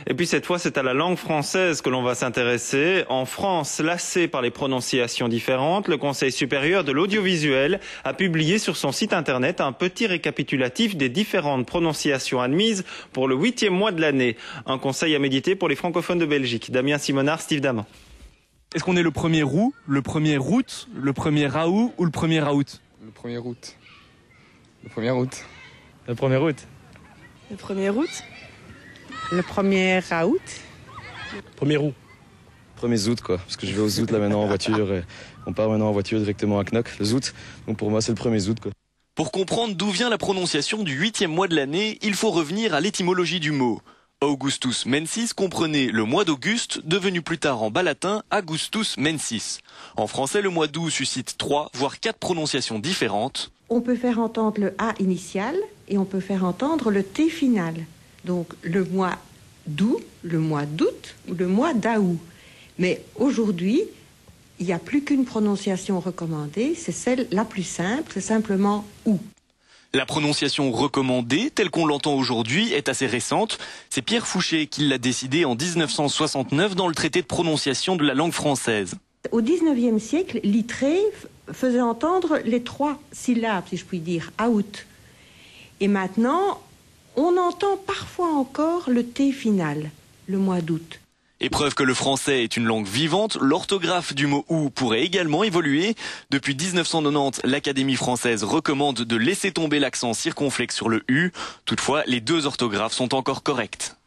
Et puis cette fois, c'est à la langue française que l'on va s'intéresser. En France, lassé par les prononciations différentes, le Conseil supérieur de l'audiovisuel a publié sur son site internet un petit récapitulatif des différentes prononciations admises pour le 8e mois de l'année. Un conseil à méditer pour les francophones de Belgique. Damien Simonard, Steve Daman. Est-ce qu'on est le 1er roux, le 1er août, le 1er raoût ou le 1er raoût? Le 1er août. Le 1er août. Le 1er août. Le 1er août. Le 1er août. 1er août. 1er août quoi, parce que je vais au Zout là maintenant en voiture. Et on part maintenant en voiture directement à Knock, le Zout. Donc pour moi c'est le 1er août quoi. Pour comprendre d'où vient la prononciation du 8e mois de l'année, il faut revenir à l'étymologie du mot. Augustus mensis comprenait le mois d'Auguste, devenu plus tard en bas latin Augustus mensis. En français, le mois d'août suscite 3, voire 4 prononciations différentes. On peut faire entendre le A initial et on peut faire entendre le T final. Donc le mois d'août, le mois d'août ou le mois d'août. Mais aujourd'hui, il n'y a plus qu'une prononciation recommandée, c'est celle la plus simple, c'est simplement ou. La prononciation recommandée, telle qu'on l'entend aujourd'hui, est assez récente. C'est Pierre Fouché qui l'a décidé en 1969 dans le traité de prononciation de la langue française. Au 19e siècle, Littré faisait entendre les 3 syllabes, si je puis dire, out. Et maintenant, on entend parfois encore le T final, le mois d'août. Et preuve que le français est une langue vivante, l'orthographe du mot « ou » pourrait également évoluer. Depuis 1990, l'Académie française recommande de laisser tomber l'accent circonflexe sur le « u ». Toutefois, les 2 orthographes sont encore correctes.